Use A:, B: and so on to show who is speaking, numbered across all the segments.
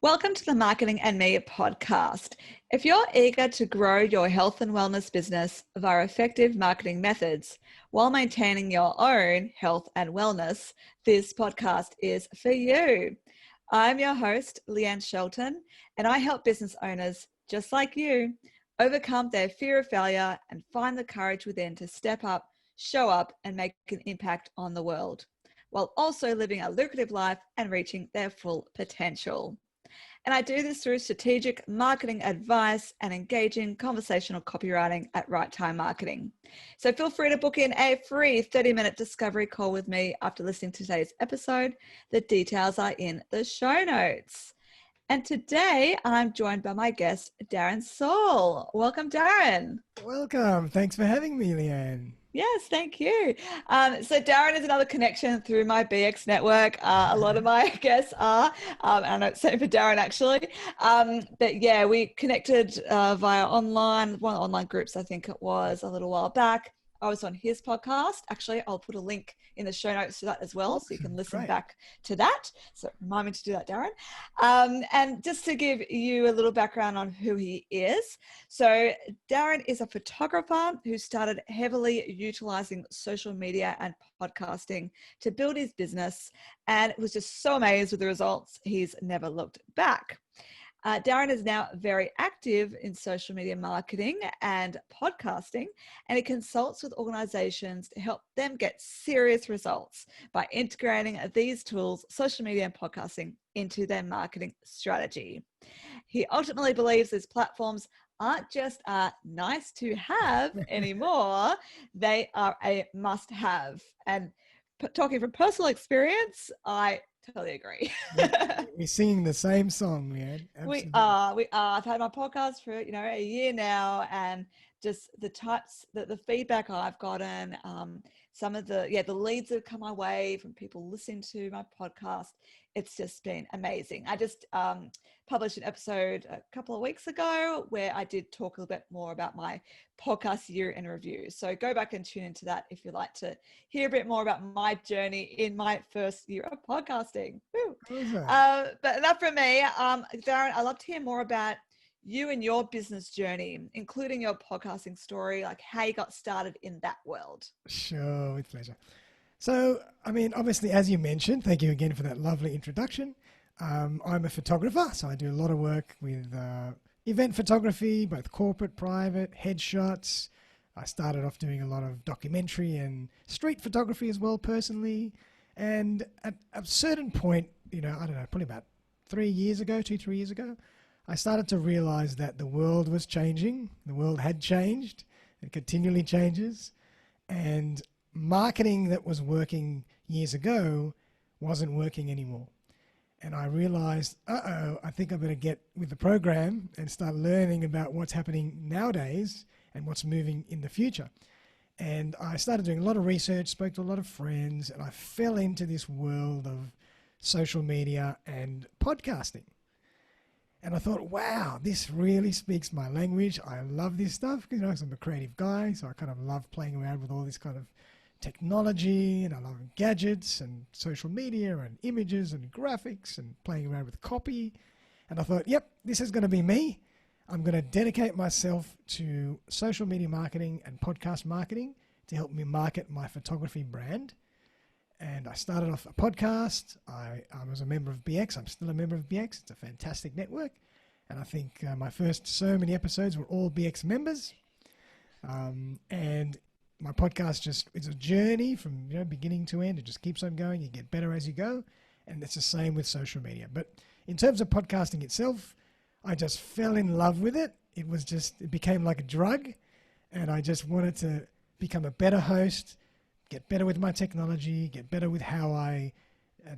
A: Welcome to the Marketing and Me podcast. If you're eager to grow your health and wellness business via effective marketing methods while maintaining your own health and wellness, this podcast is for you. I'm your host, Leanne Shelton, and I help business owners just like you overcome their fear of failure and find the courage within to step up, show up, and make an impact on the world, while also living a lucrative life and reaching their full potential. And I do this through strategic marketing advice and engaging conversational copywriting at Right Time Marketing. So feel free to book in a free 30-minute discovery call with me after listening to today's episode. The details are in the show notes. And today I'm joined by my guest, Darren Saul. Welcome, Darren.
B: Welcome. Thanks for having me, Leanne.
A: Yes, thank you. So Darren is another connection through my BX network. A lot of my guests are, and I know it's same for Darren actually. But yeah, we connected via one of the online groups, I think it was a little while back. I was on his podcast. Actually, I'll put a link in the show notes to that as well, so you can listen back to that. So remind me to do that, Darren. And just to give you a little background on who he is. So Darren is a photographer who started heavily utilizing social media and podcasting to build his business, and was just so amazed with the results. He's never looked back. Darren is now very active in social media marketing and podcasting, and he consults with organizations to help them get serious results by integrating these tools, social media and podcasting, into their marketing strategy. He ultimately believes these platforms aren't just nice to have anymore, they are a must-have. And talking from personal experience, I totally agree.
B: We're singing the same song, man.
A: We are. I've had my podcast for, a year now, and just the feedback I've gotten, some of the leads that have come my way from people listening to my podcast. It's just been amazing. I just published an episode a couple of weeks ago where I did talk a little bit more about my podcast year in review. So go back and tune into that if you'd like to hear a bit more about my journey in my first year of podcasting. But enough from me. Darren, I'd love to hear more about you and your business journey, including your podcasting story, like how you got started in that world.
B: Sure, with pleasure. So, obviously, as you mentioned, thank you again for that lovely introduction. I'm a photographer, so I do a lot of work with event photography, both corporate, private, headshots. I started off doing a lot of documentary and street photography as well, personally. And at a certain point, I don't know, probably about 3 years ago, 2-3 years ago, I started to realize that the world was changing. The world had changed. It continually changes. And marketing that was working years ago wasn't working anymore. And I realized, I think I better get with the program and start learning about what's happening nowadays and what's moving in the future. And I started doing a lot of research, spoke to a lot of friends, and I fell into this world of social media and podcasting. And I thought, wow, this really speaks my language. I love this stuff because I'm a creative guy, so I kind of love playing around with all this kind of technology, and I love gadgets and social media and images and graphics and playing around with copy. And I thought, yep, this is going to be me. I'm going to dedicate myself to social media marketing and podcast marketing to help me market my photography brand. And I started off a podcast. I was a member of BX. I'm still a member of BX. It's a fantastic network. And I think my first so many episodes were all BX members. And my podcast it's a journey from beginning to end. It just keeps on going. You get better as you go. And it's the same with social media. But in terms of podcasting itself, I just fell in love with it. It became like a drug. And I just wanted to become a better host, get better with my technology, get better with how I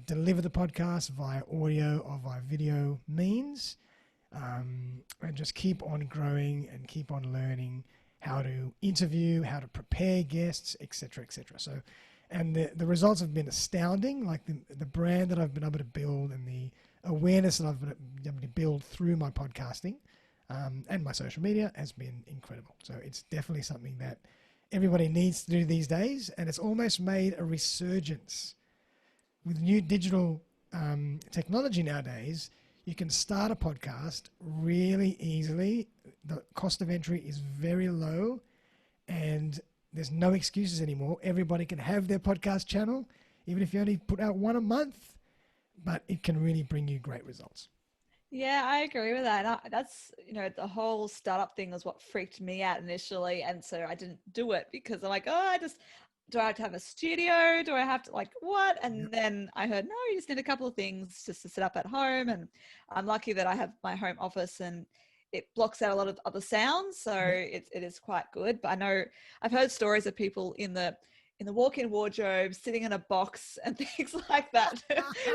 B: deliver the podcast via audio or via video means, and just keep on growing and keep on learning how to interview, how to prepare guests, etc., etc. So, and the results have been astounding. Like the brand that I've been able to build and the awareness that I've been able to build through my podcasting and my social media has been incredible. So it's definitely something that everybody needs to do these days, and it's almost made a resurgence. With new digital technology nowadays, You can start a podcast really easily. The cost of entry is very low, and there's no excuses anymore. Everybody can have their podcast channel, even if you only put out one a month, but it can really bring you great results.
A: Yeah, I agree with that. That's, the whole startup thing was what freaked me out initially. And so I didn't do it because I'm like, oh, do I have to have a studio? Do I have to, like, what? And
B: Yep.
A: then I heard, no, you just need a couple of things just to set up at home. And I'm lucky that I have my home office and it blocks out a lot of other sounds. So
B: Yep.
A: it is quite good. But I know I've heard stories of people in the walk-in wardrobe, sitting in a box and things like that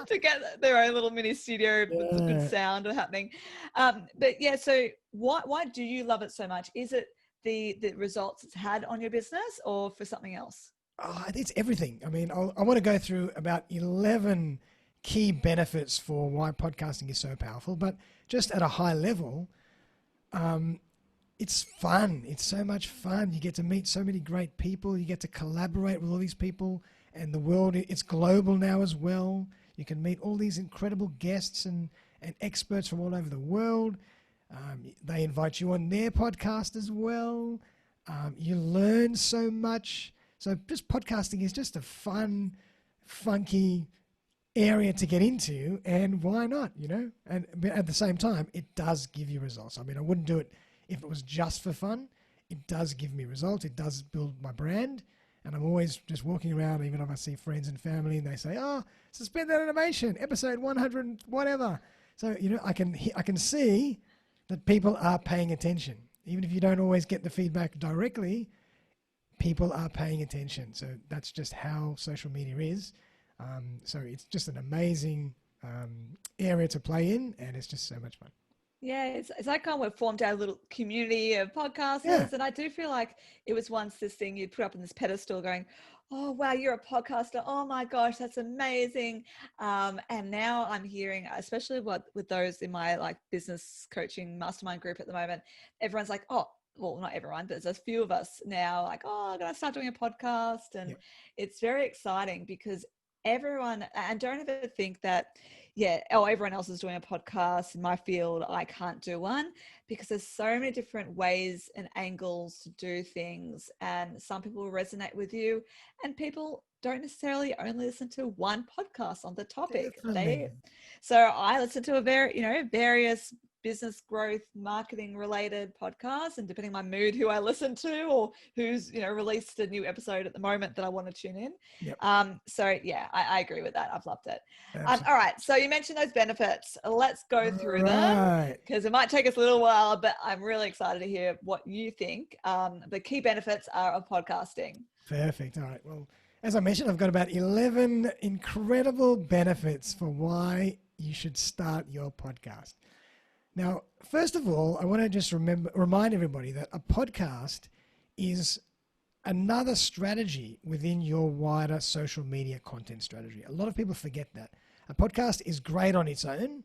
A: to get their own little mini studio with the good
B: Yeah.
A: sound happening. But yeah, so why do you love it so much? Is it the results it's had on your business or for something else?
B: Oh, it's everything. I mean, I want to go through about 11 key benefits for why podcasting is so powerful, but just at a high level, um, it's fun. It's so much fun. You get to meet so many great people. You get to collaborate with all these people, and the world, it's global now as well. You can meet all these incredible guests and experts from all over the world. They invite you on their podcast as well. You learn so much. So just podcasting is just a fun, funky area to get into, and why not, And but at the same time, it does give you results. I mean, I wouldn't do it if it was just for fun. It does give me results. It does build my brand, and I'm always just walking around, even if I see friends and family, and they say, "Oh, suspended animation, episode 100, whatever." So I can see that people are paying attention, even if you don't always get the feedback directly. People are paying attention. So that's just how social media is. So it's just an amazing area to play in, and it's just so much fun.
A: Yeah, it's like kind of we've formed our little community of
B: Yeah,
A: podcasters. And I do feel like it was once this thing you'd put up in this pedestal going, oh, wow, you're a podcaster. Oh my gosh, that's amazing. And now I'm hearing, especially with those in my like business coaching mastermind group at the moment, everyone's like, oh, well, not everyone, but there's a few of us now like, oh, I'm going to start doing a podcast. And
B: yeah,
A: it's very exciting because everyone, and don't ever think that, yeah, oh, everyone else is doing a podcast in my field, I can't do one, because there's so many different ways and angles to do things. And some people will resonate with you, and people don't necessarily only listen to one podcast on the topic.
B: definitely.
A: So I listen to various business growth, marketing related podcasts, and depending on my mood, who I listen to or who's, released a new episode at the moment that I want to tune in.
B: Yep,
A: So yeah, I agree with that. I've loved it.
B: absolutely.
A: All right. So you mentioned those benefits. Let's go
B: All
A: through them
B: right,
A: because it might take us a little while, but I'm really excited to hear what you think. The key benefits are of podcasting.
B: perfect. All right. Well, as I mentioned, I've got about 11 incredible benefits for why you should start your podcast. Now, first of all, I want to just remind everybody that a podcast is another strategy within your wider social media content strategy. A lot of people forget that. A podcast is great on its own,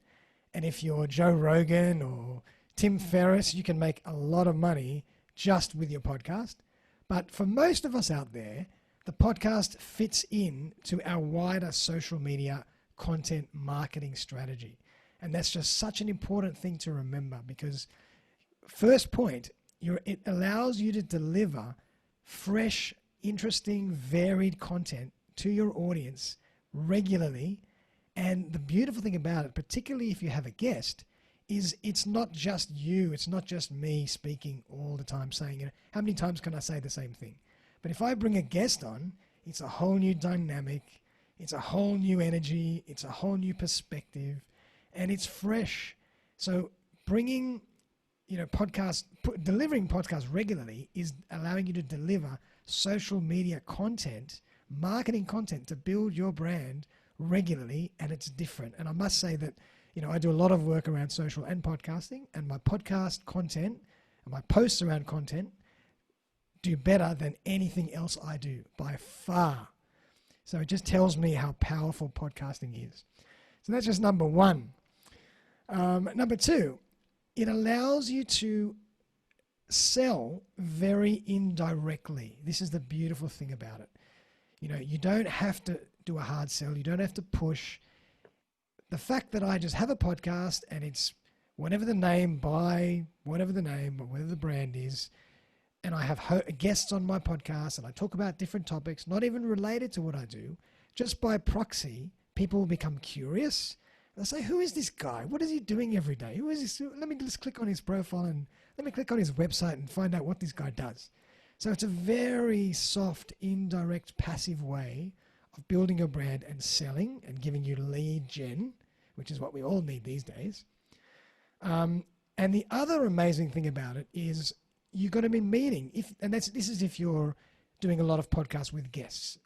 B: and if you're Joe Rogan or Tim Ferriss, you can make a lot of money just with your podcast. But for most of us out there, the podcast fits in to our wider social media content marketing strategy. And that's just such an important thing to remember because first point, it allows you to deliver fresh, interesting, varied content to your audience regularly. And the beautiful thing about it, particularly if you have a guest, is it's not just you, it's not just me speaking all the time saying, how many times can I say the same thing? But if I bring a guest on, it's a whole new dynamic, it's a whole new energy, it's a whole new perspective, and it's fresh. So delivering podcasts regularly is allowing you to deliver social media content, marketing content to build your brand regularly, and it's different. And I must say that, I do a lot of work around social and podcasting, and my podcast content and my posts around content do better than anything else I do by far. So it just tells me how powerful podcasting is. So that's just number one. Number two, it allows you to sell very indirectly. This is the beautiful thing about it. You don't have to do a hard sell. You don't have to push. the fact that I just have a podcast and it's whatever the name by whatever the name or whatever the brand is, and I have guests on my podcast and I talk about different topics, not even related to what I do, just by proxy, people will become curious. They'll say, who is this guy? What is he doing every day? Who is this? Let me just click on his profile and let me click on his website and find out what this guy does. So it's a very soft, indirect, passive way of building your brand and selling and giving you lead gen, which is what we all need these days. And the other amazing thing about it is you're going to be meeting, this is if you're doing a lot of podcasts with guests.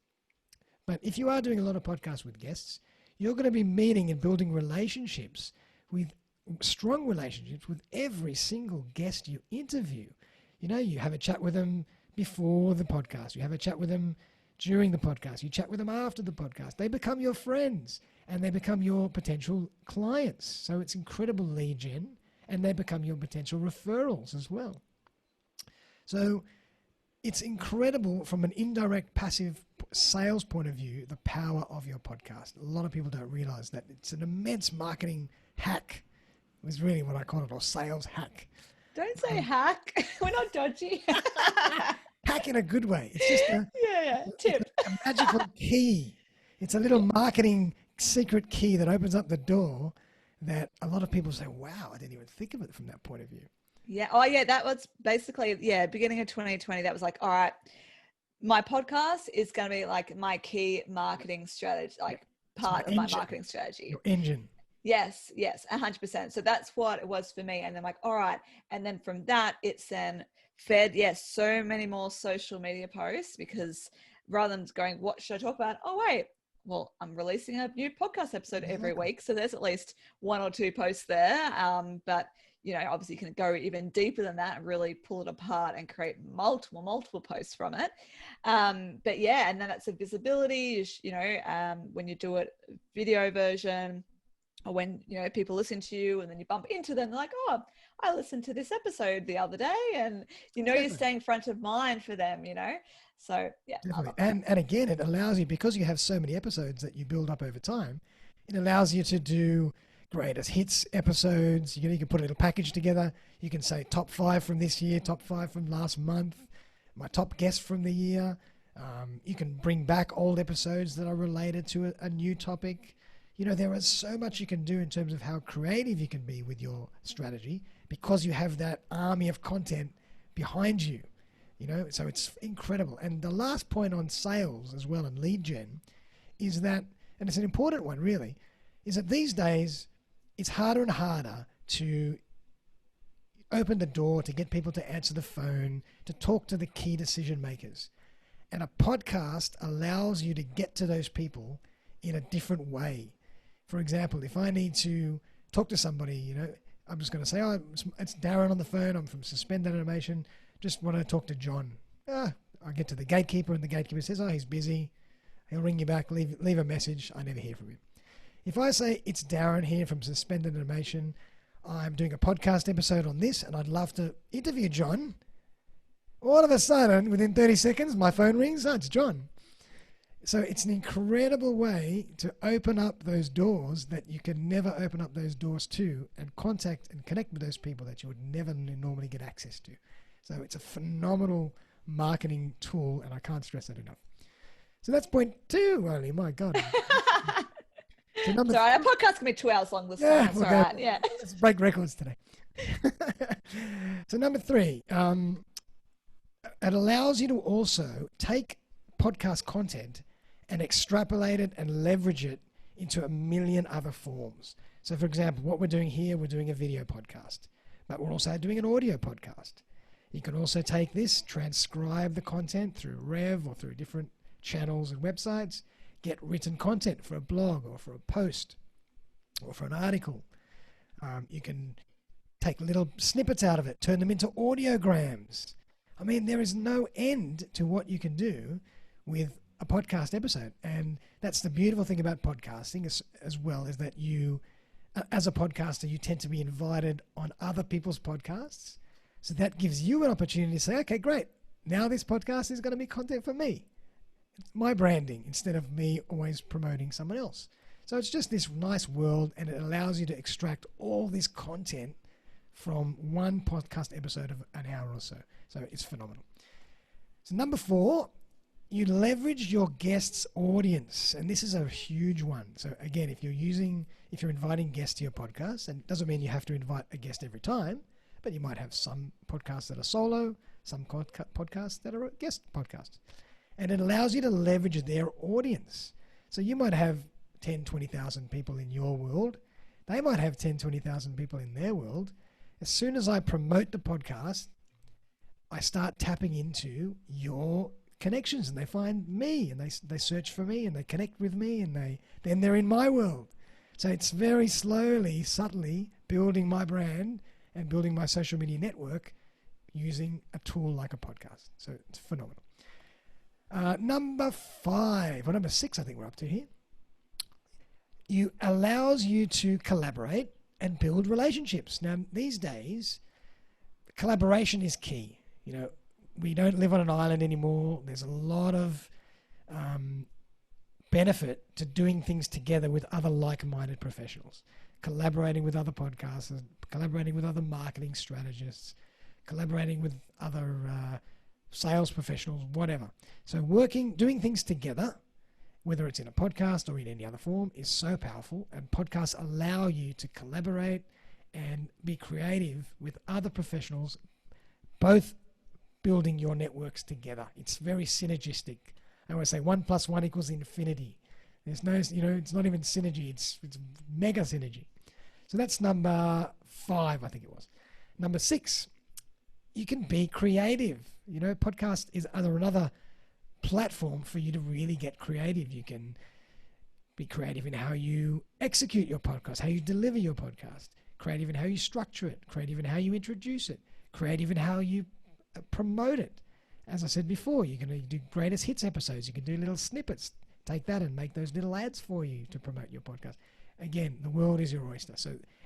B: But if you are doing a lot of podcasts with guests, you're going to be meeting and building relationships strong relationships with every single guest you interview. You know, you have a chat with them before the podcast. You have a chat with them during the podcast. You chat with them after the podcast. They become your friends and they become your potential clients. So it's incredible lead gen, and they become your potential referrals as well. So it's incredible from an indirect passive sales point of view, the power of your podcast. A lot of people don't realize that it's an immense marketing hack. Is really what I call it, or sales hack.
A: Don't say hack. We're not dodgy.
B: Hack in a good way. It's just
A: tip.
B: a magical key. It's a little marketing secret key that opens up the door that a lot of people say, wow, I didn't even think of it from that point of view.
A: Yeah. Oh, yeah. That was basically, beginning of 2020. That was like, all right, my podcast is going to be like my key marketing strategy, like part of my marketing strategy.
B: Your engine.
A: Yes, 100%. So that's what it was for me. And then like, all right. And then from that, it's then fed, so many more social media posts, because rather than going, what should I talk about? Oh, wait, well, I'm releasing a new podcast episode every week. So there's at least one or two posts there. But, you know, obviously you can go even deeper than that and really pull it apart and create multiple posts from it. But yeah, and then that's a visibility, when you do it video version, or when, people listen to you and then you bump into them, they're like, oh, I listened to this episode the other day, and, you're staying front of mind for them, So yeah.
B: Definitely. And again, it allows you, because you have so many episodes that you build up over time, it allows you to do greatest hits episodes. You can put a little package together. You can say top 5 from this year, top 5 from last month, my top guest from the year. You can bring back old episodes that are related to a new topic. There is so much you can do in terms of how creative you can be with your strategy, because you have that army of content behind you, so it's incredible. And the last point on sales as well and lead gen is that, and it's an important one really, is that these days it's harder and harder to open the door, to get people to answer the phone, to talk to the key decision makers. And a podcast allows you to get to those people in a different way. For example, if I need to talk to somebody, I'm just going to say, oh, it's Darren on the phone. I'm from Suspended Animation. Just want to talk to John. I get to the gatekeeper, and the gatekeeper says, oh, he's busy. He'll ring you back, leave a message. I never hear from him. If I say, it's Darren here from Suspended Animation, I'm doing a podcast episode on this, and I'd love to interview John. All of a sudden, within 30 seconds, my phone rings. Oh, it's John. So it's an incredible way to open up those doors that you can never open up those doors to, and contact and connect with those people that you would never normally get access to. So it's a phenomenal marketing tool, and I can't stress that enough. So that's point 2 only. My God. So
A: sorry, our podcast can be 2 hours long this time. It's all right. Yeah.
B: Let's break records today. So number 3, it allows you to also take podcast content and extrapolate it and leverage it into a million other forms. So for example, what we're doing here, we're doing a video podcast, but we're also doing an audio podcast. You can also take this, transcribe the content through Rev or through different channels and websites, get written content for a blog or for a post or for an article. You can take little snippets out of it, turn them into audiograms. I mean, there is no end to what you can do with a podcast episode. And that's the beautiful thing about podcasting as well, is that you, as a podcaster, you tend to be invited on other people's podcasts. So that gives you an opportunity to say, okay, great. Now this podcast is going to be content for me. It's my branding instead of me always promoting someone else. So it's just this nice world, and it allows you to extract all this content from one podcast episode of an hour or so. So it's phenomenal. So number 4, you leverage your guest's audience. And this is a huge one. So again, if you're inviting guests to your podcast, and it doesn't mean you have to invite a guest every time, but you might have some podcasts that are solo, some podcasts that are guest podcasts. And it allows you to leverage their audience. So you might have 10, 20,000 people in your world. They might have 10, 20,000 people in their world. As soon as I promote the podcast, I start tapping into your connections, and they find me, and they search for me, and they connect with me, and then they're in my world. So it's very slowly, subtly building my brand and building my social media network using a tool like a podcast. So it's phenomenal. Number 5, or number 6, I think we're up to here. Allows you to collaborate and build relationships. Now, these days, collaboration is key. We don't live on an island anymore. There's a lot of benefit to doing things together with other like-minded professionals, collaborating with other podcasters, collaborating with other marketing strategists, collaborating with other sales professionals, whatever. So doing things together, whether it's in a podcast or in any other form, is so powerful, and podcasts allow you to collaborate and be creative with other professionals, both building your networks together. It's very synergistic. I always say 1 + 1 = infinity. There's no, it's not even synergy. It's mega synergy. So that's number 5, I think it was. Number 6, you can be creative. Podcast is another platform for you to really get creative. You can be creative in how you execute your podcast, how you deliver your podcast, creative in how you structure it, creative in how you introduce it, creative in how you promote it. As I said before, you're going to do greatest hits episodes. You can do little snippets. Take that and make those little ads for you to promote your podcast. Again, the world is your oyster.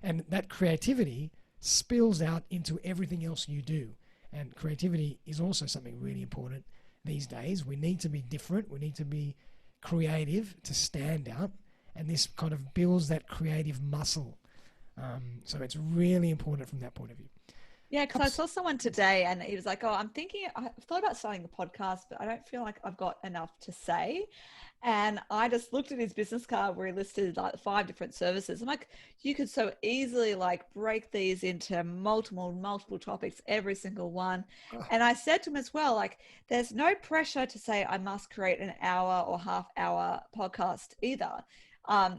B: And that creativity spills out into everything else you do. And creativity is also something really important these days. We need to be different. We need to be creative to stand out. And this kind of builds that creative muscle. So it's really important from that point of view.
A: Yeah, because I saw someone today and he was like, I've thought about starting a podcast, but I don't feel like I've got enough to say. And I just looked at his business card where he listed like 5 different services. I'm like, you could so easily like break these into multiple topics, every single one. And I said to him as well, like, there's no pressure to say I must create an hour or half-hour podcast either.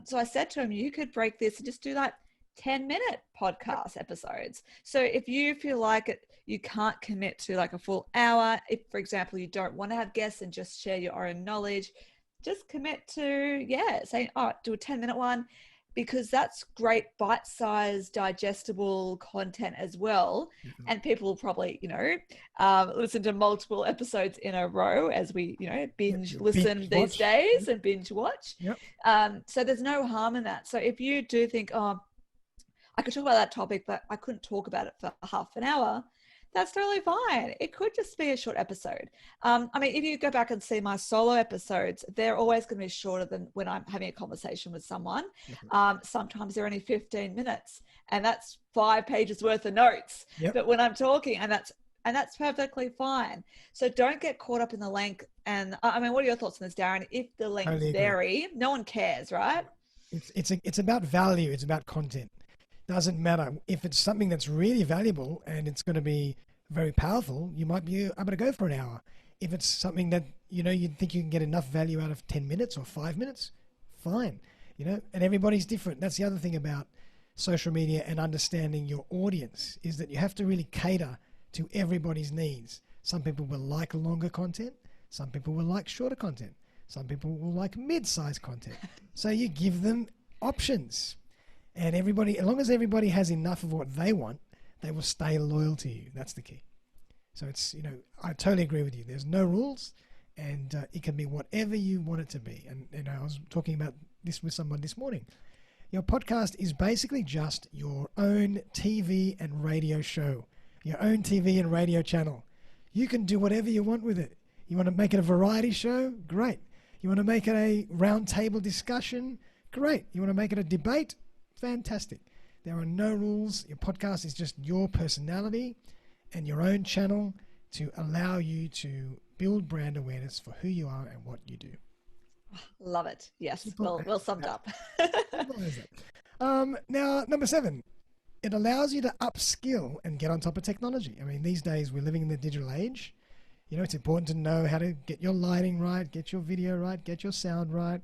A: So I said to him, you could break this and just do like 10-minute podcast episodes. So if you feel like you can't commit to like a full hour, if for example you don't want to have guests and just share your own knowledge, just commit to saying do a 10-minute one, because that's great bite-sized digestible content as well. Mm-hmm. And people will probably listen to multiple episodes in a row as we binge listen these watch. Days and binge watch. So there's no harm in that. So if you do think I could talk about that topic, but I couldn't talk about it for half an hour, that's totally fine. It could just be a short episode. If you go back and see my solo episodes, they're always going to be shorter than when I'm having a conversation with someone. Mm-hmm. Sometimes they're only 15 minutes, and that's 5 pages worth of notes. But when I'm talking, and that's perfectly fine. So don't get caught up in the length. And what are your thoughts on this, Darren? If the lengths vary, no one cares, right?
B: It's about value. It's about content. Doesn't matter. If it's something that's really valuable and it's going to be very powerful, you might be able to go for an hour. If it's something that you think you can get enough value out of 10 minutes or 5 minutes, fine. And everybody's different. That's the other thing about social media and understanding your audience, is that you have to really cater to everybody's needs. Some people will like longer content. Some people will like shorter content. Some people will like mid-sized content. So you give them options. And as long as everybody has enough of what they want, they will stay loyal to you. That's the key. So it's, I totally agree with you. There's no rules, and it can be whatever you want it to be. And I was talking about this with someone this morning. Your podcast is basically just your own TV and radio show, your own TV and radio channel. You can do whatever you want with it. You want to make it a variety show? Great. You want to make it a round table discussion? Great. You want to make it a debate? Fantastic. There are no rules. Your podcast is just your personality and your own channel to allow you to build brand awareness for who you are and what you do.
A: Love it. Yes.
B: Simple
A: Well summed up.
B: Simple as that. Now, number 7, it allows you to upskill and get on top of technology. I mean, these days we're living in the digital age. You know, it's important to know how to get your lighting right, get your video right, get your sound right,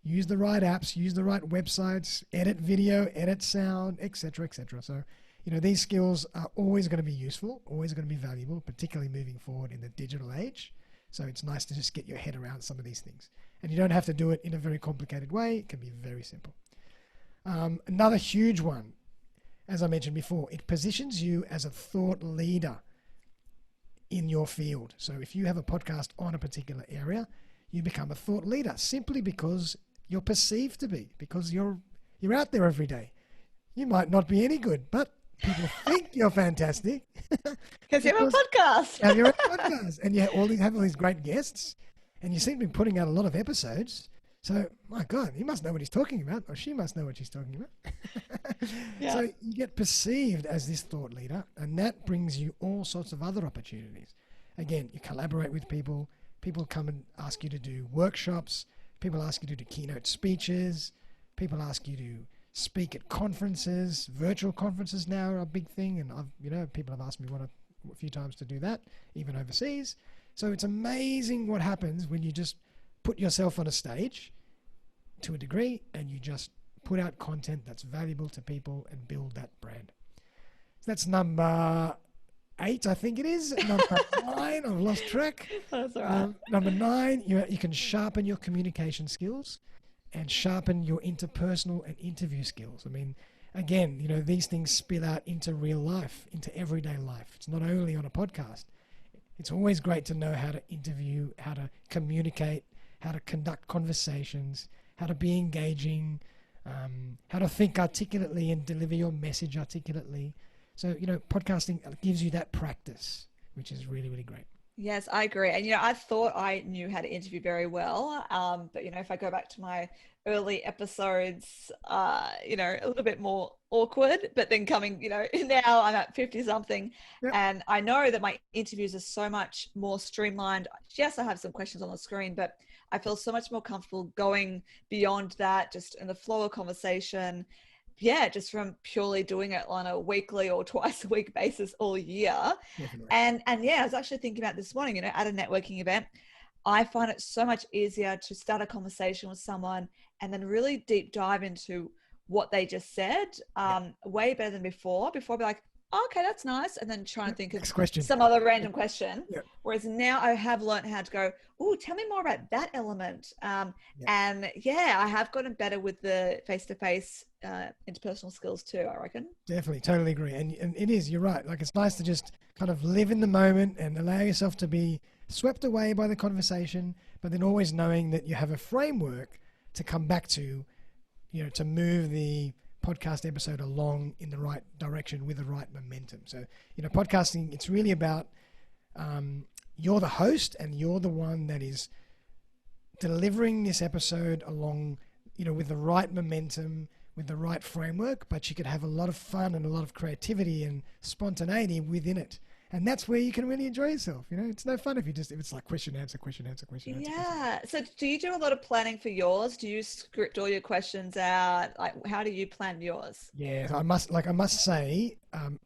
B: use the right apps, use the right websites, edit video, edit sound, etc., etc. So, you know, these skills are always going to be useful, always going to be valuable, particularly moving forward in the digital age. So it's nice to just get your head around some of these things. And you don't have to do it in a very complicated way. It can be very simple. Another huge one, as I mentioned before, it positions you as a thought leader in your field. So if you have a podcast on a particular area, you become a thought leader simply because you're perceived to be, because you're out there every day. You might not be any good, but people think you're fantastic.
A: Because you have a podcast.
B: You have your own podcast, and you have all these great guests, and you seem to be putting out a lot of episodes. So, my God, he must know what he's talking about, or she must know what she's talking about.
A: Yeah.
B: So you get perceived as this thought leader, and that brings you all sorts of other opportunities. Again, you collaborate with people. People come and ask you to do workshops. People ask you to do keynote speeches. People ask you to speak at conferences. Virtual conferences now are a big thing, and people have asked me a few times to do that, even overseas. So it's amazing what happens when you just put yourself on a stage to a degree and you just put out content that's valuable to people and build that brand. So that's number 8, I think it is. Number 9, I've lost track.
A: That's all right.
B: Number 9, you can sharpen your communication skills and sharpen your interpersonal and interview skills. I mean, again, you know, these things spill out into real life, into everyday life. It's not only on a podcast. It's always great to know how to interview, how to communicate, how to conduct conversations, how to be engaging, how to think articulately and deliver your message articulately. So, you know, podcasting gives you that practice, which is really, really great.
A: Yes, I agree. And, you know, I thought I knew how to interview very well. But, you know, if I go back to my early episodes, you know, a little bit more awkward, but then coming, you know, now I'm at 50 something.
B: Yep.
A: And I know that my interviews are so much more streamlined. Yes, I have some questions on the screen, but I feel so much more comfortable going beyond that, just in the flow of conversation. Yeah, just from purely doing it on a weekly or twice a week basis all year.
B: Definitely.
A: And yeah, I was actually thinking about this morning, you know, at a networking event, I find it so much easier to start a conversation with someone and then really deep dive into what they just said, way better than before. Before I'd be like, oh, okay, that's nice. And then trying to think of some other random question.
B: Yeah.
A: Whereas now I have learned how to go, oh, tell me more about that element. And yeah, I have gotten better with the face-to-face interpersonal skills too, I reckon.
B: Definitely, totally agree. And it is, you're right. Like, it's nice to just kind of live in the moment and allow yourself to be swept away by the conversation, but then always knowing that you have a framework to come back to, you know, to move the podcast episode along in the right direction with the right momentum. So, you know, podcasting, it's really about you're the host and you're the one that is delivering this episode along, you know, with the right momentum, with the right framework, but you could have a lot of fun and a lot of creativity and spontaneity within it. And that's where you can really enjoy yourself. You know, it's no fun if it's like question, answer.
A: Yeah. So do you do a lot of planning for yours? Do you script all your questions out? Like, how do you plan yours?
B: Yeah, I must say,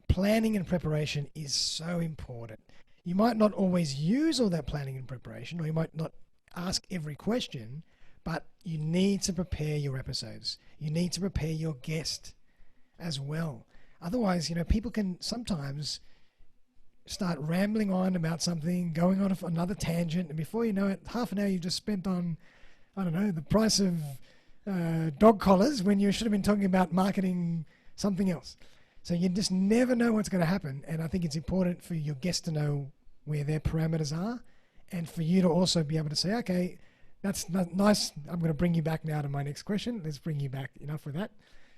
B: planning and preparation is so important. You might not always use all that planning and preparation, or you might not ask every question, but you need to prepare your episodes. You need to prepare your guest as well. Otherwise, you know, people can sometimes start rambling on about something, going on another tangent, and before you know it, half an hour you've just spent on, I don't know, the price of dog collars when you should have been talking about marketing something else. So you just never know what's going to happen, and I think it's important for your guests to know where their parameters are, and for you to also be able to say, okay, that's nice, I'm going to bring you back now to my next question. Let's bring you back. Enough with that.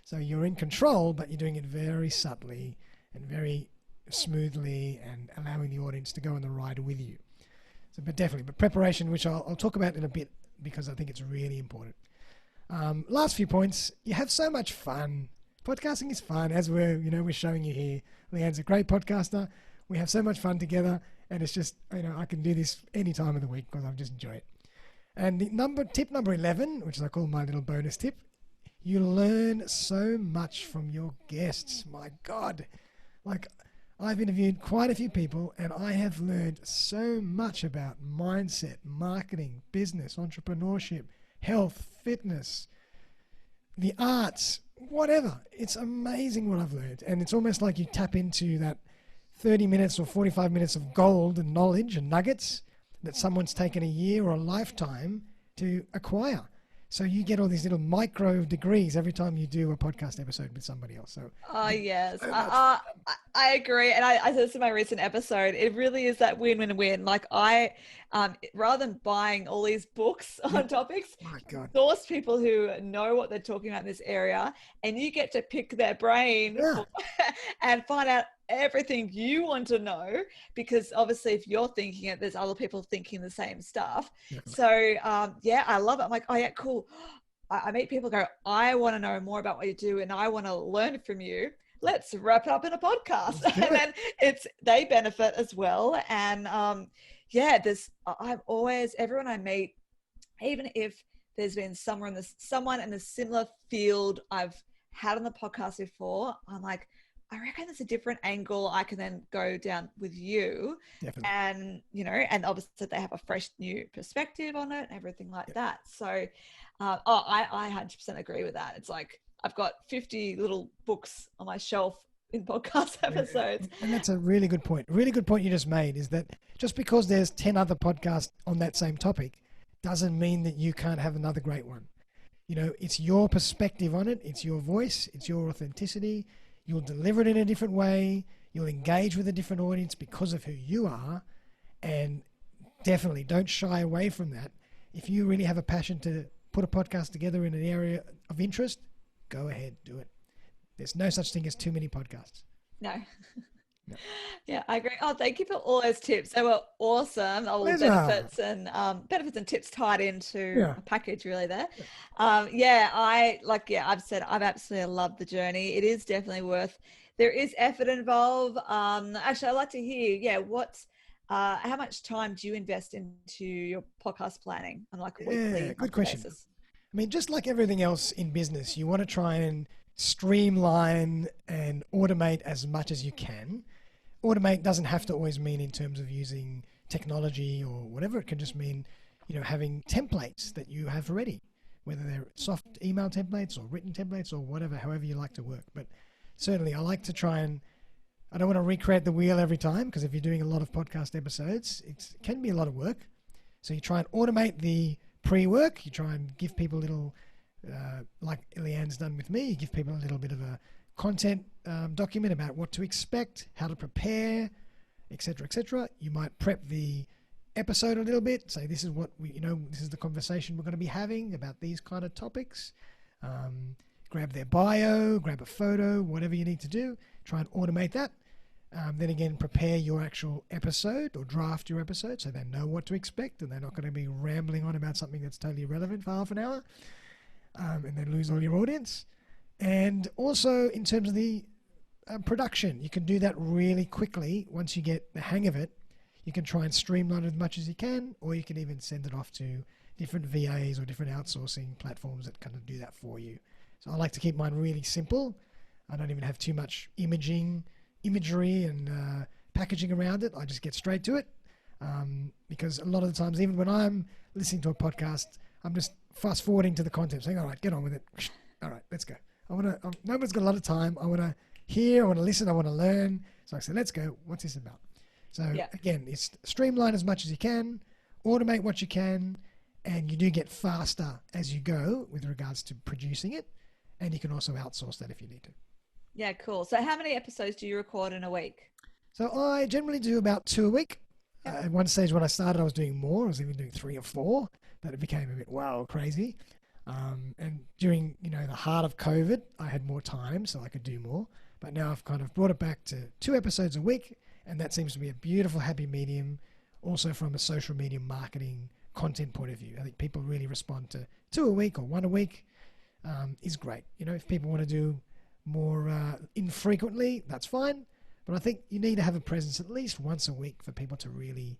B: So you're in control, but you're doing it very subtly and very smoothly and allowing the audience to go on the ride with you. So, but preparation, which I'll talk about in a bit because I think it's really important. Last few points. You have so much fun. Podcasting is fun, as we're showing you here. Leanne's a great podcaster. We have so much fun together, and it's just, I can do this any time of the week because I just enjoy it. And the tip number 11, which I call my little bonus tip, you learn so much from your guests. My God. Like, I've interviewed quite a few people, and I have learned so much about mindset, marketing, business, entrepreneurship, health, fitness, the arts, whatever. It's amazing what I've learned. And it's almost like you tap into that 30 minutes or 45 minutes of gold and knowledge and nuggets that someone's taken a year or a lifetime to acquire. So you get all these little micro degrees every time you do a podcast episode with somebody else. So
A: yes, I agree. And I said this in my recent episode, it really is that win-win-win. Like rather than buying all these books on topics, source people who know what they're talking about in this area, and you get to pick their brain and find out everything you want to know, because obviously if you're thinking it, there's other people thinking the same stuff. Definitely. So I love it. I'm like, oh yeah, cool. I meet people go, I want to know more about what you do and I want to learn from you. Let's wrap it up in a podcast. And then they benefit as well. And everyone I meet, even if there's been someone in a similar field I've had on the podcast before, I'm like, I reckon there's a different angle I can then go down with you. Definitely. And, and obviously they have a fresh new perspective on it and everything like that. So, I 100% agree with that. It's like, I've got 50 little books on my shelf in podcast episodes.
B: And that's a really good point. Really good point you just made is that just because there's 10 other podcasts on that same topic doesn't mean that you can't have another great one. It's your perspective on it. It's your voice. It's your authenticity. You'll deliver it in a different way. You'll engage with a different audience because of who you are. And definitely don't shy away from that. If you really have a passion to put a podcast together in an area of interest, go ahead, do it. There's no such thing as too many podcasts.
A: No. Yeah, I agree. Oh, thank you for all those tips. They were awesome. All the benefits and tips tied into a package really there. I've said I've absolutely loved the journey. It is definitely there is effort involved. Actually, I'd like to hear, how much time do you invest into your podcast planning on like a weekly
B: good question.
A: basis?
B: I mean, just like everything else in business, you want to try and streamline and automate as much as you can. Automate doesn't have to always mean in terms of using technology or whatever. It can just mean, having templates that you have ready, whether they're soft email templates or written templates or whatever, however you like to work. But certainly I like to try and, I don't want to recreate the wheel every time, because if you're doing a lot of podcast episodes, it can be a lot of work. So you try and automate the pre-work. You try and give people a little, like Leanne's done with me, you give people a little bit of a content document about what to expect, how to prepare, etc., etc. You might prep the episode a little bit, say this is what this is the conversation we're going to be having about these kind of topics. Grab their bio, grab a photo, whatever you need to do. Try and automate that. Then again, prepare your actual episode or draft your episode so they know what to expect and they're not going to be rambling on about something that's totally irrelevant for half an hour and then lose all your audience. And also in terms of the production, you can do that really quickly. Once you get the hang of it, you can try and streamline it as much as you can, or you can even send it off to different VAs or different outsourcing platforms that kind of do that for you. So I like to keep mine really simple. I don't even have too much imagery and packaging around it. I just get straight to it because a lot of the times, even when I'm listening to a podcast, I'm just fast forwarding to the content, saying, all right, get on with it. All right, let's go. Nobody's got a lot of time. I want to hear, I want to listen, I want to learn. So I said, let's go. What's this about? So again, it's streamline as much as you can, automate what you can, and you do get faster as you go with regards to producing it. And you can also outsource that if you need to.
A: Yeah, cool. So how many episodes do you record in a week?
B: So I generally do about 2 a week. At one stage when I started, I was doing more. I was even doing 3 or 4. Then it became a bit crazy. And during, the heart of COVID, I had more time, so I could do more. But now I've kind of brought it back to 2 episodes a week, and that seems to be a beautiful, happy medium. Also from a social media marketing content point of view, I think people really respond to 2 a week or 1 a week. is great. You know, if people want to do more infrequently, that's fine. But I think you need to have a presence at least once a week for people to really,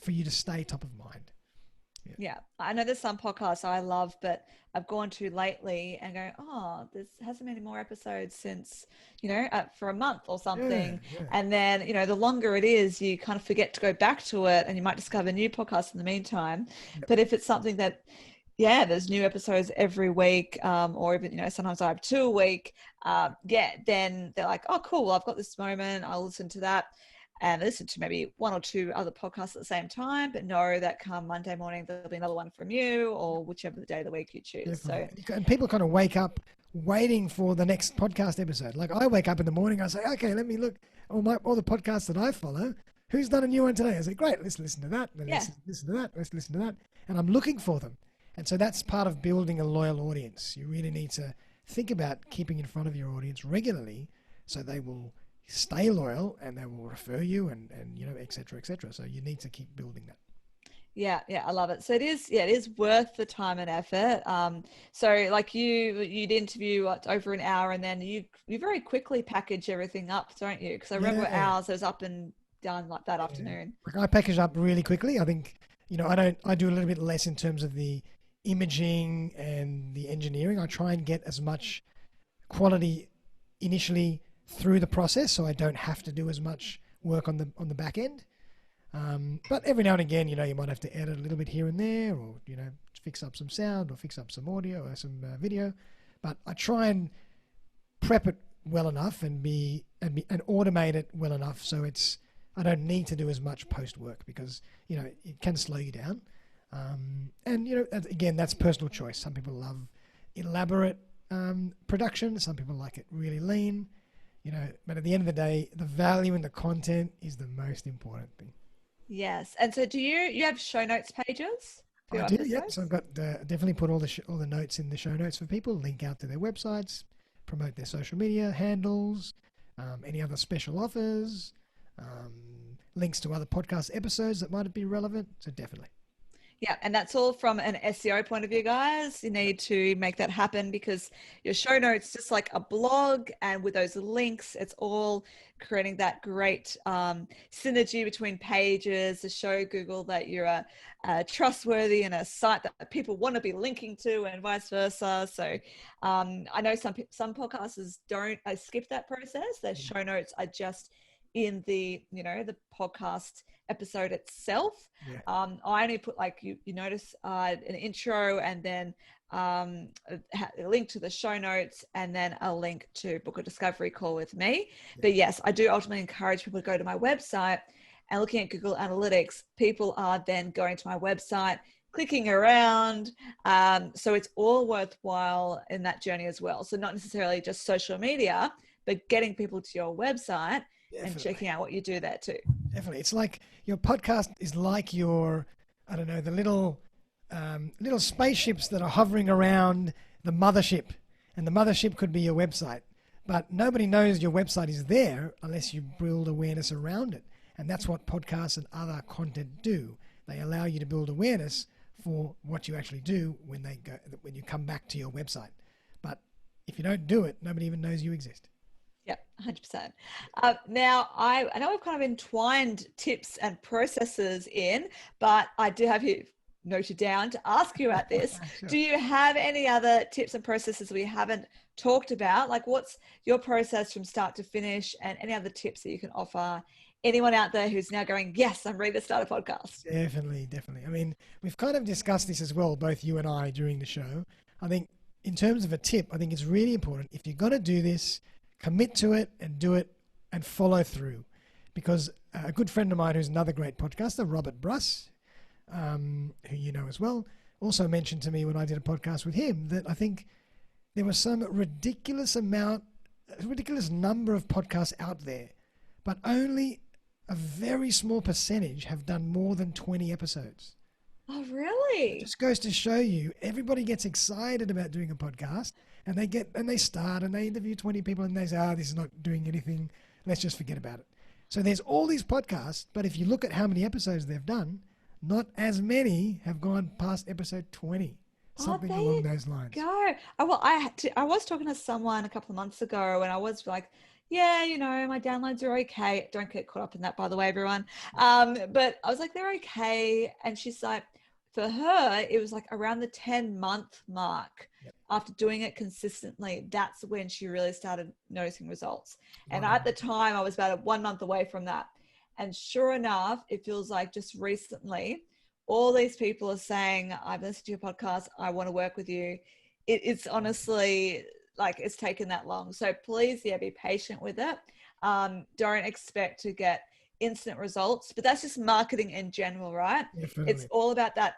B: for you to stay top of mind.
A: Yeah, I know there's some podcasts I love, but I've gone to lately and go, oh, there hasn't been any more episodes since, for a month or
B: Yeah,
A: something.
B: yeah.
A: And then, the longer it is, you kind of forget to go back to it and you might discover new podcasts in the meantime.
B: Yep.
A: But if it's something that, yeah, there's new episodes every week, or even, sometimes I have 2 a week, then they're like, oh, cool, well, I've got this moment, I'll listen to that. And listen to maybe one or two other podcasts at the same time, but know that come Monday morning, there'll be another one from you or whichever day of the week you choose.
B: Definitely.
A: So
B: And people kind of wake up waiting for the next podcast episode. Like I wake up in the morning, I say, okay, let me look all the podcasts that I follow. Who's done a new one today? I say, great, let's listen to that. Then let's listen to that. Let's listen to that. And I'm looking for them. And so that's part of building a loyal audience. You really need to think about keeping in front of your audience regularly so they will stay loyal and they will refer you and et cetera, et cetera. So you need to keep building that.
A: yeah, I love it. So it is worth the time and effort. So like you'd interview over an hour and then you very quickly package everything up, don't you? Because I remember ours was up and done like that afternoon.
B: Like I package up really quickly. I think, I do a little bit less in terms of the imaging and the engineering. I try and get as much quality initially through the process, so I don't have to do as much work on the back end. But every now and again, you might have to edit a little bit here and there, or fix up some sound, or fix up some audio, or some video. But I try and prep it well enough and automate it well enough, so I don't need to do as much post work because it can slow you down. And again, that's personal choice. Some people love elaborate production. Some people like it really lean. But at the end of the day, the value in the content is the most important thing.
A: Yes. And so do you have show notes pages for your
B: I do,
A: episodes?
B: yeah. So I've got definitely put all the notes in the show notes for people, link out to their websites, promote their social media handles, any other special offers, links to other podcast episodes that might be relevant. So definitely.
A: Yeah, and that's all from an SEO point of view, guys. You need to make that happen because your show notes, just like a blog, and with those links, it's all creating that great synergy between pages to show Google that you're a trustworthy and a site that people want to be linking to, and vice versa. So I know some podcasters don't skip that process. Their show notes are just in the the podcast episode itself. I only put, like you notice, an intro and then a link to the show notes and then a link to book a discovery call with me. But yes, I do ultimately encourage people to go to my website, and looking at Google Analytics, people are then going to my website, clicking around. So it's all worthwhile in that journey as well. So not necessarily just social media, but getting people to your website. Definitely. And checking out what you do there too.
B: Definitely. It's like your podcast is like your, I don't know, the little spaceships that are hovering around the mothership. And the mothership could be your website. But nobody knows your website is there unless you build awareness around it. And that's what podcasts and other content do. They allow you to build awareness for what you actually do when you come back to your website. But if you don't do it, nobody even knows you exist.
A: Yep, 100%. Now, I know we've kind of entwined tips and processes in, but I do have you noted down to ask you about this. Sure. Do you have any other tips and processes we haven't talked about? Like, what's your process from start to finish, and any other tips that you can offer anyone out there who's now going, yes, I'm ready to start a podcast?
B: Definitely. I mean, we've kind of discussed this as well, both you and I, during the show. I think in terms of a tip, I think it's really important, if you're going to do this, commit to it and do it and follow through. Because a good friend of mine who's another great podcaster, Robert Bruss, who you know as well, also mentioned to me when I did a podcast with him that I think there was some ridiculous number of podcasts out there, but only a very small percentage have done more than 20 episodes.
A: Oh, really?
B: It just goes to show you, everybody gets excited about doing a podcast, and they start and they interview 20 people and they say, this is not doing anything. Let's just forget about it. So there's all these podcasts, but if you look at how many episodes they've done, not as many have gone past episode 20.
A: Oh,
B: something
A: there
B: along
A: you
B: those lines.
A: go. Oh, well, I was talking to someone a couple of months ago and I was like, yeah, my downloads are okay. Don't get caught up in that, by the way, everyone. But I was like, they're okay. And she's like, for her, it was like around the 10-month mark.
B: Yep.
A: After doing it consistently, that's when she really started noticing results. And at the
B: 100%.
A: time, I was about 1 month away from that. And sure enough, it feels like just recently, all these people are saying, I've listened to your podcast, I want to work with you. It's honestly like it's taken that long. So please, yeah, be patient with it. Don't expect to get instant results, but that's just marketing in general, right? It's
B: Definitely.
A: all about that.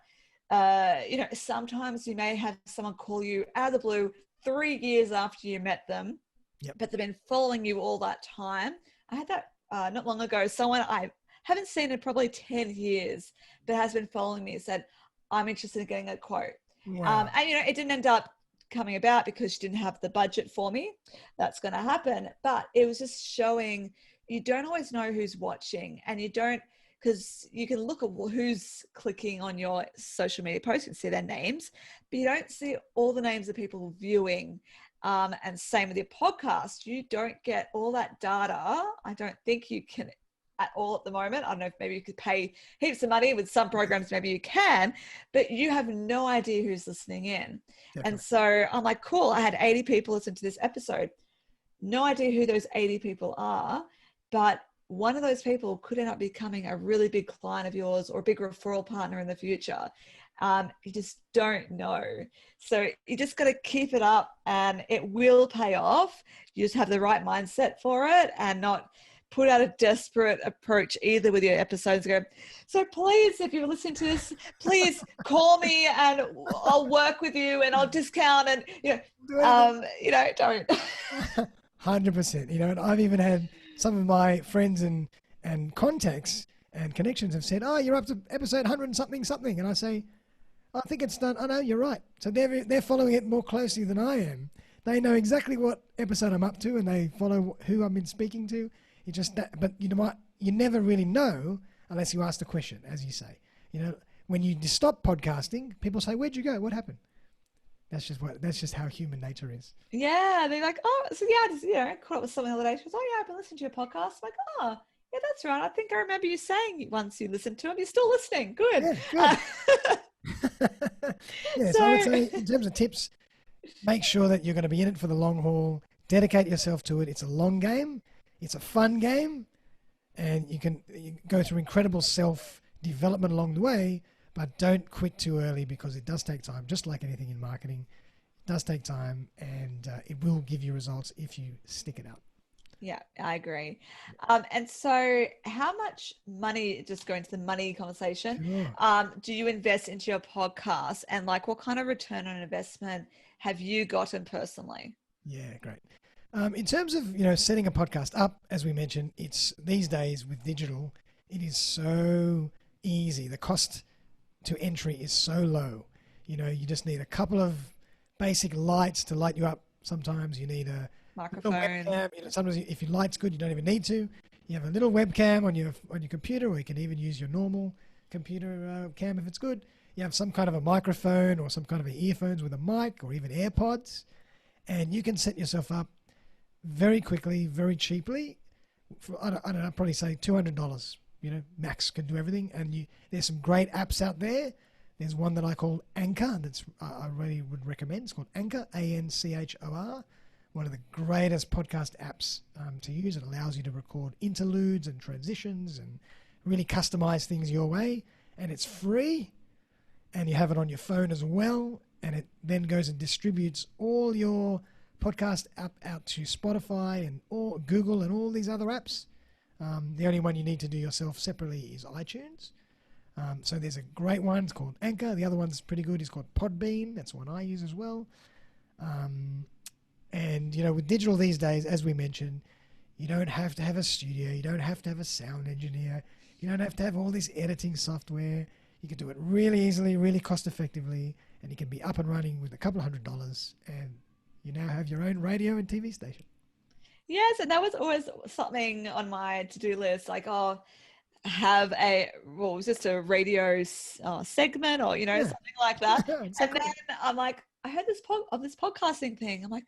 A: Sometimes you may have someone call you out of the blue 3 years after you met them,
B: Yep.
A: but they've been following you all that time. I had that not long ago. Someone I haven't seen in probably 10 years, but has been following me, said, I'm interested in getting a quote.
B: Wow.
A: And, it didn't end up coming about because she didn't have the budget for me. That's going to happen. But it was just showing you don't always know who's watching, and you don't, because you can look at who's clicking on your social media posts and see their names, but you don't see all the names of people viewing. And same with your podcast, you don't get all that data. I don't think you can at all at the moment. I don't know if maybe you could pay heaps of money with some programs, maybe you can, but you have no idea who's listening in. And
B: Definitely.
A: so I'm like, cool, I had 80 people listen to this episode. No idea who those 80 people are, but one of those people could end up becoming a really big client of yours or a big referral partner in the future. You just don't know. So you just got to keep it up and it will pay off. You just have the right mindset for it and not put out a desperate approach either with your episodes. Go, so please, if you're listening to this, please call me and I'll work with you and I'll discount and, don't.
B: 100%. And I've even had some of my friends and contacts and connections have said, "Oh, you're up to episode 100 and something something," and I say, "I think it's done." "I know, you're right." So they're following it more closely than I am. They know exactly what episode I'm up to, and they follow who I've been speaking to. It just that, but you know what? You never really know unless you ask the question, as you say. When you stop podcasting, people say, "Where'd you go? What happened?" That's just how human nature is.
A: Yeah, they're like, oh, so yeah, I just, caught up with someone the other day. She goes, oh yeah, I've been listening to your podcast. I'm like, oh, yeah, that's right. I think I remember you saying once you listened to them, you're still listening. Good.
B: Yeah, good. Yes, I would
A: So
B: say in terms of tips, make sure that you're going to be in it for the long haul. Dedicate yourself to it. It's a long game. It's a fun game, and you go through incredible self-development along the way, but don't quit too early because it does take time, just like anything in marketing. It does take time, and it will give you results if you stick it out.
A: yeah, I agree. And so how much money, just going to the money conversation,
B: Sure.
A: do you invest into your podcast and like what kind of return on investment have you gotten personally?
B: Yeah, great. In terms of setting a podcast up, as we mentioned, it's these days with digital, it is so easy. The cost to entry is so low. You just need a couple of basic lights to light you up. Sometimes you need a little
A: Microphone.
B: webcam. Sometimes if your light's good, you don't even need to. You have a little webcam on your computer, or you can even use your normal computer cam if it's good. You have some kind of a microphone or some kind of earphones with a mic or even AirPods, and you can set yourself up very quickly, very cheaply. For, I don't know, I'd probably say $200. Max can do everything. And there's some great apps out there. There's one that I call Anchor. I really would recommend. It's called Anchor, Anchor. One of the greatest podcast apps to use. It allows you to record interludes and transitions and really customize things your way. And it's free. And you have it on your phone as well. And it then goes and distributes all your podcast app out to Spotify and all Google and all these other apps. The only one you need to do yourself separately is iTunes. So there's a great one. It's called Anchor. The other one's pretty good. It's called Podbean. That's one I use as well. And with digital these days, as we mentioned, you don't have to have a studio. You don't have to have a sound engineer. You don't have to have all this editing software. You can do it really easily, really cost effectively, and you can be up and running with a couple of $100, and you now have your own radio and TV station.
A: Yes, and that was always something on my to-do list. Like, oh, have well, it was just a radio segment or,
B: Yeah,
A: something like that. And
B: exactly.
A: then I'm like, I heard this podcasting thing. I'm like,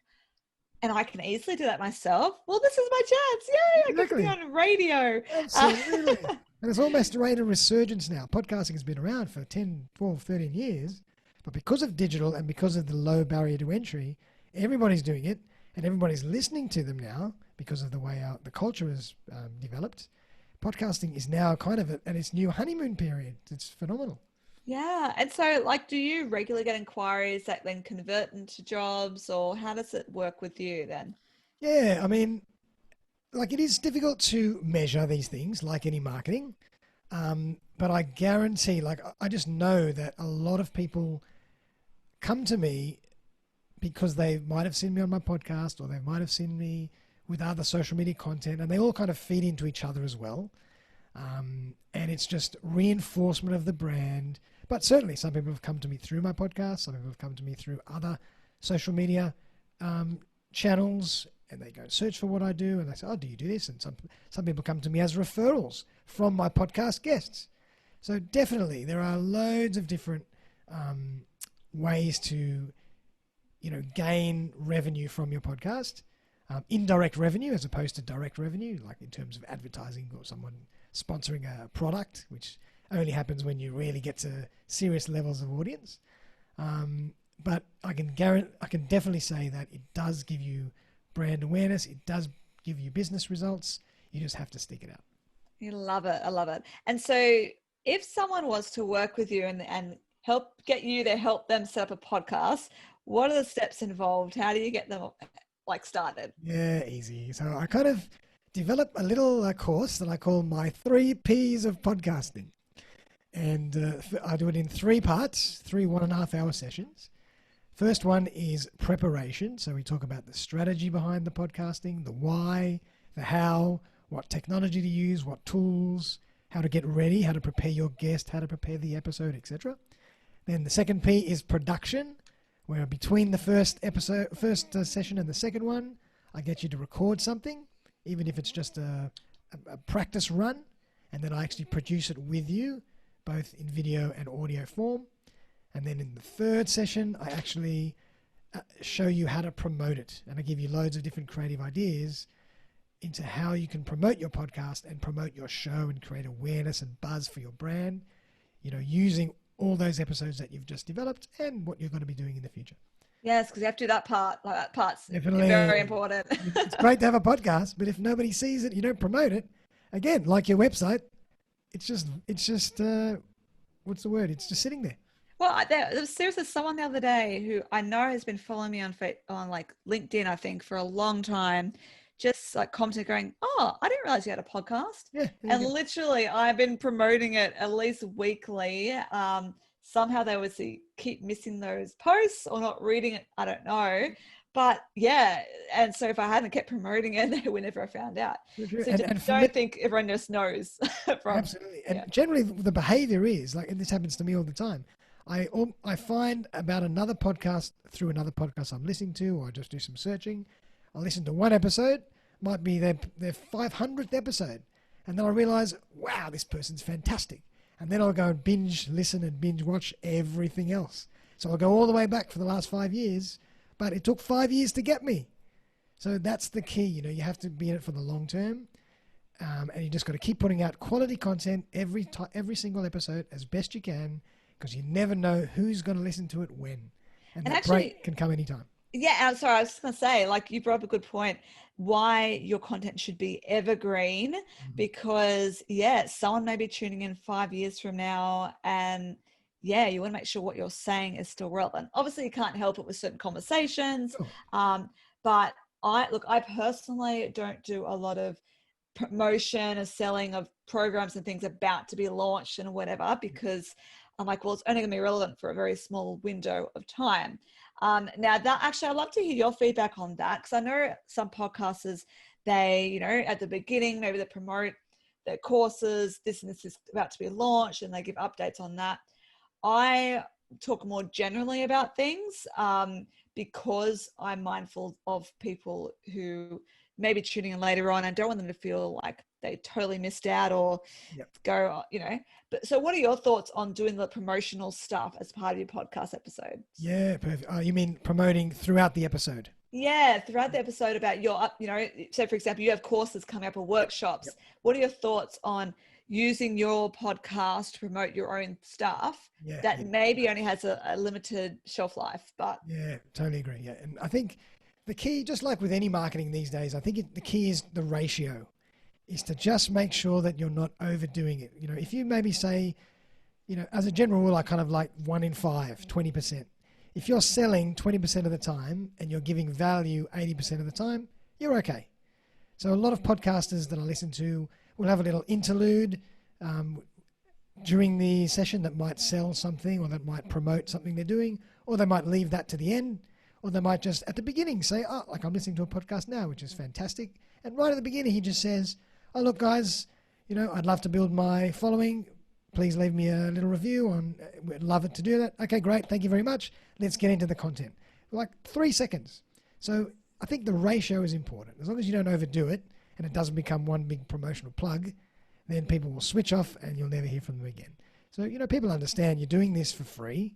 A: and I can easily do that myself. Well, this is my chance. Yay, I get to be
B: Exactly.
A: on radio.
B: Absolutely. And it's almost made a resurgence now. Podcasting has been around for 10, 12, 13 years, but because of digital and because of the low barrier to entry, everybody's doing it and everybody's listening to them now because of the way the culture has developed. Podcasting is now kind of at its new honeymoon period. It's phenomenal.
A: Yeah. And so, like, do you regularly get inquiries that then convert into jobs, or how does it work with you then?
B: Yeah, I mean, like it is difficult to measure these things like any marketing. But I guarantee, like, I just know that a lot of people come to me because they might have seen me on my podcast or they might have seen me with other social media content, and they all kind of feed into each other as well. And it's just reinforcement of the brand. But certainly, some people have come to me through my podcast, some people have come to me through other social media channels, and they go search for what I do, and they say, "Oh, do you do this?" And some people come to me as referrals from my podcast guests. So definitely, there are loads of different ways to, gain revenue from your podcast. Indirect revenue as opposed to direct revenue, like in terms of advertising or someone sponsoring a product, which only happens when you really get to serious levels of audience. But I can definitely say that it does give you brand awareness. It does give you business results. You just have to stick it out.
A: You love it. I love it. And so if someone was to work with you and help them set up a podcast, what are the steps involved? How do you get them like started?
B: Yeah, easy. So I kind of developed a little course that I call my 3 Ps of podcasting. And I do it in 3 parts, 1.5 hour sessions. First one is preparation. So we talk about the strategy behind the podcasting, the why, the how, what technology to use, what tools, how to get ready, how to prepare your guest, how to prepare the episode, etc. Then the second P is production, where between the first session and the second one, I get you to record something, even if it's just a practice run, and then I actually produce it with you, both in video and audio form. And then in the third session, I actually show you how to promote it. And I give you loads of different creative ideas into how you can promote your podcast and promote your show and create awareness and buzz for your brand, using all those episodes that you've just developed and what you're going to be doing in the future.
A: Yes, because you have to do that part. Like that part's
B: Definitely
A: very important.
B: It's great to have a podcast, but if nobody sees it, you don't promote it. Again, like your website, it's just what's the word? It's just sitting there.
A: Well, there was seriously someone the other day who I know has been following me on like LinkedIn, I think, for a long time, just like commenting, going, "Oh, I didn't realize you had a podcast."
B: Yeah.
A: And literally, I've been promoting it at least weekly. Somehow they would keep missing those posts or not reading it. I don't know. But yeah, and so if I hadn't kept promoting it, they would never have found out. So don't think everyone just knows.
B: Absolutely. And generally the behavior is like, and this happens to me all the time. I find about another podcast through another podcast I'm listening to, or I just do some searching. I listen to one episode, might be their 500th episode. And then I realize, wow, this person's fantastic. And then I'll go and binge listen and binge watch everything else. So I'll go all the way back for the last 5 years, but it took 5 years to get me. So that's the key. You have to be in it for the long term. And you just got to keep putting out quality content every single episode as best you can, because you never know who's going to listen to it when. And that
A: actually,
B: break can come anytime.
A: Yeah, I'm sorry, I was just going to say, like, you brought up a good point, why your content should be evergreen, because, someone may be tuning in 5 years from now, and, you want to make sure what you're saying is still relevant. Obviously, you can't help it with certain conversations, but I personally don't do a lot of promotion or selling of programs and things about to be launched and whatever, because I'm like, well, it's only going to be relevant for a very small window of time. Now that actually, I'd love to hear your feedback on that, because I know some podcasters, they, at the beginning, maybe they promote their courses, this and this is about to be launched, and they give updates on that. I talk more generally about things because I'm mindful of people who maybe tuning in later on. I don't want them to feel like they totally missed out or
B: Yep.
A: go, But so what are your thoughts on doing the promotional stuff as part of your podcast episodes?
B: Yeah, perfect. Oh, you mean promoting throughout the episode?
A: Yeah, throughout the episode about your, so for example, you have courses coming up or workshops.
B: Yep.
A: What are your thoughts on using your podcast to promote your own stuff that maybe only has a limited shelf life? But
B: yeah, totally agree. Yeah, and I think the key, just like with any marketing these days, I think the key is the ratio, is to just make sure that you're not overdoing it. If you maybe say, as a general rule, I kind of like 1 in 5, 20%. If you're selling 20% of the time and you're giving value 80% of the time, you're okay. So a lot of podcasters that I listen to will have a little interlude during the session that might sell something or that might promote something they're doing, or they might leave that to the end, or they might just at the beginning say, oh, like I'm listening to a podcast now, which is fantastic. And right at the beginning, he just says, oh, look, guys, I'd love to build my following. Please leave me a little review on, we'd love it to do that. Okay, great. Thank you very much. Let's get into the content. Like 3 seconds. So I think the ratio is important. As long as you don't overdo it and it doesn't become one big promotional plug, then people will switch off and you'll never hear from them again. So, people understand you're doing this for free.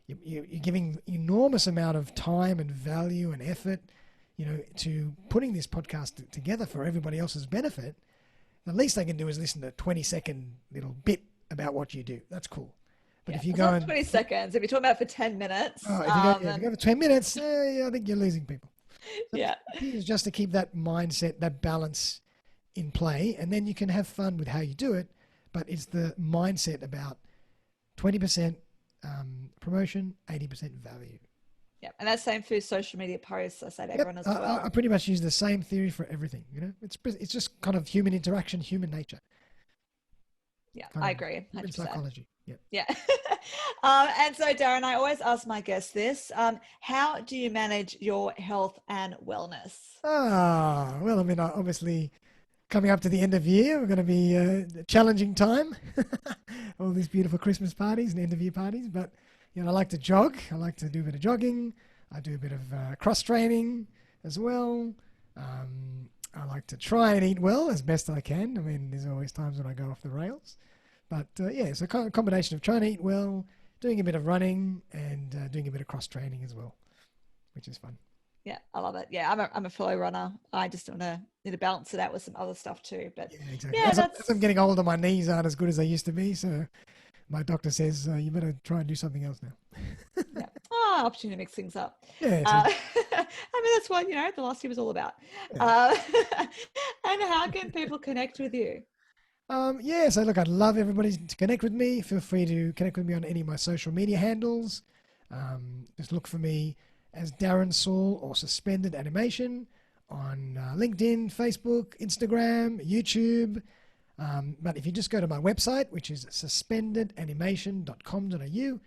B: You're giving enormous amount of time and value and effort, to putting this podcast together for everybody else's benefit. The least they can do is listen to a 20-second little bit about what you do. That's cool. But if you go and
A: 20 seconds, if you're talking about for 10 minutes,
B: if you go for 10 minutes, I think you're losing people. So
A: yeah,
B: the key is just to keep that mindset, that balance in play, and then you can have fun with how you do it. But it's the mindset about 20% promotion, 80% value.
A: Yeah, and that's same for social media posts. I say to everyone as well.
B: I pretty much use the same theory for everything. It's just kind of human interaction, human nature.
A: Yeah, I agree. 100%.
B: Human psychology.
A: Yeah. And so, Darren, I always ask my guests this. How do you manage your health and wellness?
B: Well, obviously coming up to the end of year, we're going to be a challenging time. All these beautiful Christmas parties and end of year parties. But, I like to jog. I like to do a bit of jogging. I do a bit of cross training as well. I like to try and eat well as best I can. There's always times when I go off the rails. But it's a combination of trying to eat well, doing a bit of running, and doing a bit of cross training as well, which is fun.
A: Yeah, I love it. Yeah, I'm a fellow runner. I just need to balance it out with some other stuff too. But
B: yeah, exactly.
A: Yeah,
B: as I'm getting older, my knees aren't as good as they used to be. So my doctor says you better try and do something else now.
A: Yeah. Opportunity to mix things up.
B: Yeah.
A: That's what the last year was all about.
B: Yeah.
A: And how can people connect with you?
B: So look, I'd love everybody to connect with me. Feel free to connect with me on any of my social media handles. Just look for me as Darren Saul or Suspended Animation on LinkedIn, Facebook, Instagram, YouTube. But if you just go to my website, which is suspendedanimation.com.au,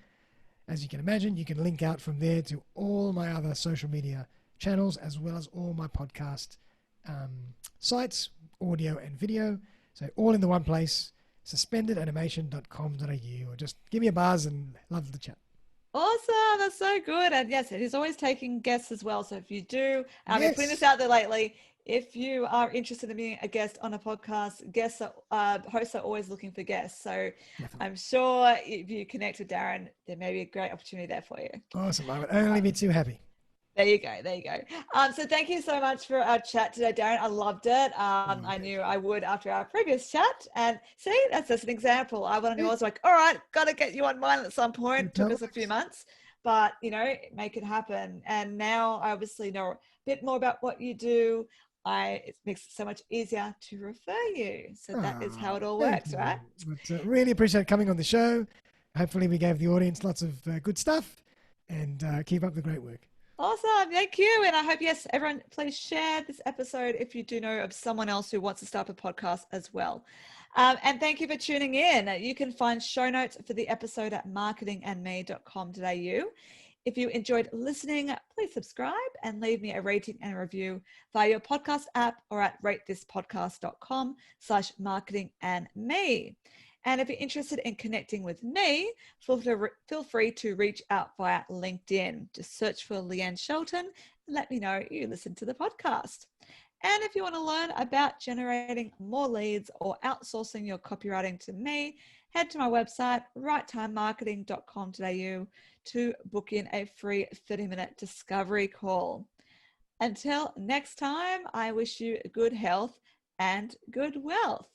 B: as you can imagine, you can link out from there to all my other social media channels, as well as all my podcast sites, audio and video. So all in the one place, suspendedanimation.com.au, or just give me a buzz and love the chat.
A: Awesome. That's so good. And yes, it is always taking guests as well. So if you do, I've been
B: Yes.
A: putting this out there lately. If you are interested in being a guest on a podcast, hosts are always looking for guests. So
B: Definitely.
A: I'm sure if you connect with Darren, there may be a great opportunity there for you.
B: Awesome. I would only be too happy.
A: There you go. So thank you so much for our chat today, Darren. I loved it. I knew I would after our previous chat. And see, that's just an example. I was like, all right, got to get you on mine at some point. Took us a few months, but make it happen. And now I obviously know a bit more about what you do. It makes it so much easier to refer you. So that is how it all works, right?
B: But, really appreciate coming on the show. Hopefully we gave the audience lots of good stuff, and keep up the great work.
A: Awesome. Thank you. And I hope, yes, everyone, please share this episode if you do know of someone else who wants to start a podcast as well. And thank you for tuning in. You can find show notes for the episode at marketingandme.com.au. If you enjoyed listening, please subscribe and leave me a rating and a review via your podcast app or at ratethispodcast.com/marketingandme. And if you're interested in connecting with me, feel free to reach out via LinkedIn. Just search for Leanne Shelton and let me know you listen to the podcast. And if you want to learn about generating more leads or outsourcing your copywriting to me, head to my website, righttimemarketing.com.au, to book in a free 30-minute discovery call. Until next time, I wish you good health and good wealth.